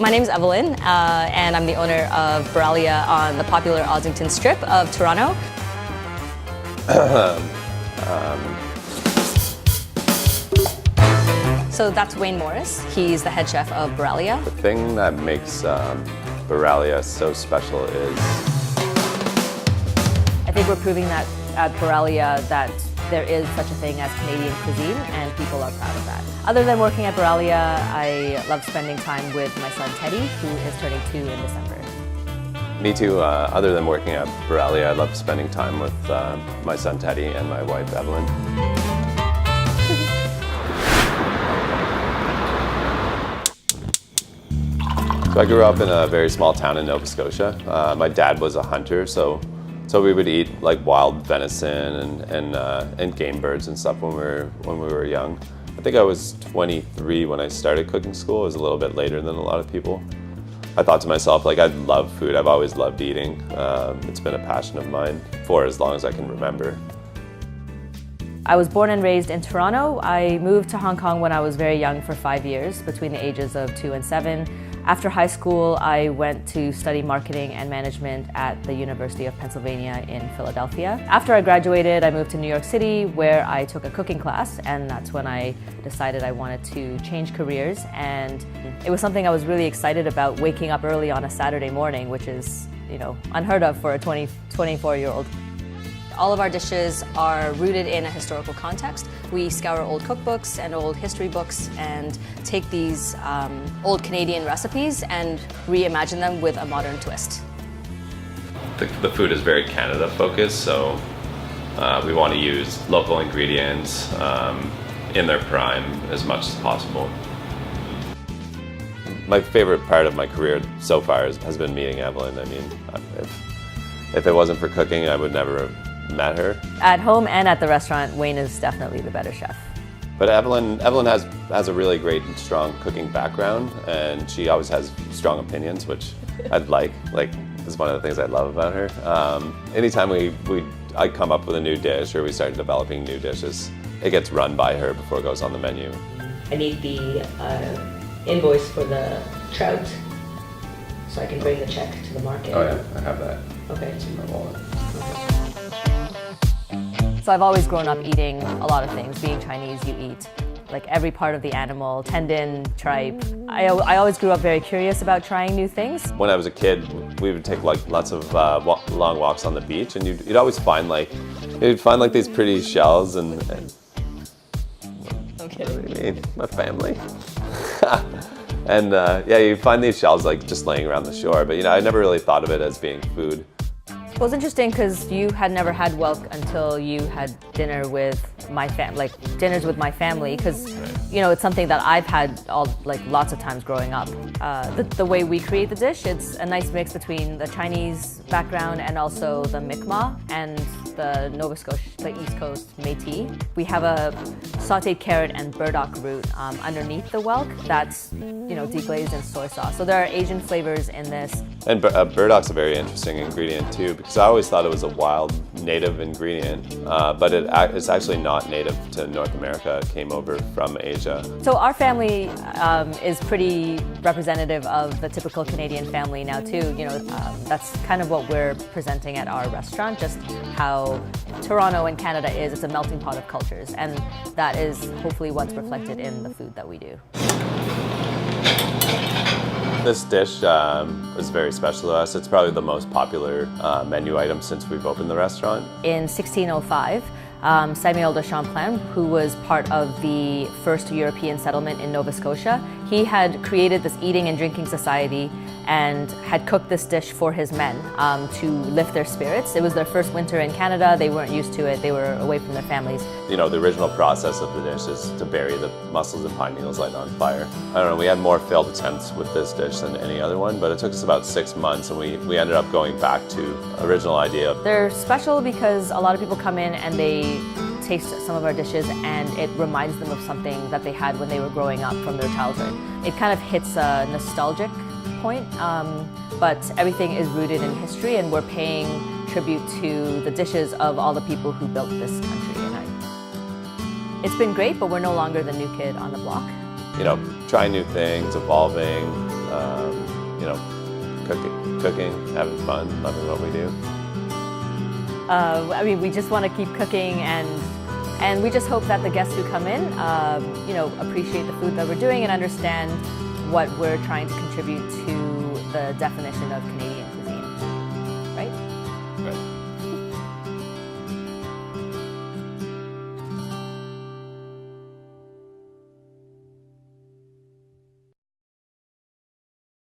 my name is Evelyn, and I'm the owner of Boralia on the popular Ossington Strip of Toronto. So that's Wayne Morris. He's the head chef of Boralia. The thing that makes Boralia so special is... I think we're proving that at Boralia that there is such a thing as Canadian cuisine, and people are proud of that. Other than working at Boralia, I love spending time with my son Teddy, who is turning 2 in December. Me too. Other than working at Boralia, I love spending time with my son Teddy and my wife Evelyn. So I grew up in a very small town in Nova Scotia. My dad was a hunter, so we would eat like wild venison and game birds and stuff when we were young. I think I was 23 when I started cooking school. It was a little bit later than a lot of people. I thought to myself, like, I love food. I've always loved eating. It's been a passion of mine for as long as I can remember. I was born and raised in Toronto. I moved to Hong Kong when I was very young for 5 years, between the ages of 2 and 7. After high school, I went to study marketing and management at the University of Pennsylvania in Philadelphia. After I graduated, I moved to New York City, where I took a cooking class, and that's when I decided I wanted to change careers. And it was something I was really excited about, waking up early on a Saturday morning, which is, you know, unheard of for a 24-year-old. All of our dishes are rooted in a historical context. We scour old cookbooks and old history books and take these old Canadian recipes and reimagine them with a modern twist. The food is very Canada focused, so we want to use local ingredients in their prime as much as possible. My favorite part of my career so far has been meeting Evelyn. I mean, if it wasn't for cooking, I would never have met her. At home and at the restaurant, Wayne is definitely the better chef. But Evelyn has a really great and strong cooking background, and she always has strong opinions, which I'd like is one of the things I love about her. Anytime I come up with a new dish or we start developing new dishes, it gets run by her before it goes on the menu. I need the invoice for the trout so I can bring the check to the market. Oh yeah, I have that. Okay. It's in my wallet. So I've always grown up eating a lot of things. Being Chinese, you eat like every part of the animal, tendon, tripe. I always grew up very curious about trying new things. When I was a kid, we would take like lots of long walks on the beach, and you'd always find like these pretty shells and Okay. What do you mean? My family. And yeah, you find these shells like just laying around the shore, but you know, I never really thought of it as being food. Well, it's interesting because you had never had whelk until you had dinner with my dinners with my family, because you know, it's something that I've had lots of times growing up. The way we create the dish, it's a nice mix between the Chinese background and also the Mi'kmaq and the Nova Scotia, the East Coast Métis. We have a sautéed carrot and burdock root underneath the whelk that's, you know, deglazed in soy sauce. So there are Asian flavors in this. And burdock's a very interesting ingredient too, because I always thought it was a wild native ingredient, but it's actually not native to North America. It came over from Asia. So our family is pretty representative of the typical Canadian family now too. You know, that's kind of what we're presenting at our restaurant, just how Toronto and Canada is. It's a melting pot of cultures, and that is hopefully what's reflected in the food that we do. This dish is very special to us. It's probably the most popular menu item since we've opened the restaurant. In 1605, Samuel de Champlain, who was part of the first European settlement in Nova Scotia, he had created this eating and drinking society and had cooked this dish for his men to lift their spirits. It was their first winter in Canada. They weren't used to it. They were away from their families. You know, the original process of the dish is to bury the mussels and pine needles light on fire. I don't know, we had more failed attempts with this dish than any other one, but it took us about 6 months, and we ended up going back to original idea. They're special because a lot of people come in and they taste some of our dishes and it reminds them of something that they had when they were growing up from their childhood. It kind of hits a nostalgic point, but everything is rooted in history, and we're paying tribute to the dishes of all the people who built this country. And it's been great, but we're no longer the new kid on the block. You know, trying new things, evolving, you know, cooking, having fun, loving what we do. I mean, we just want to keep cooking, and we just hope that the guests who come in, you know, appreciate the food that we're doing and understand what we're trying to contribute to the definition of Canadian cuisine, right? Right.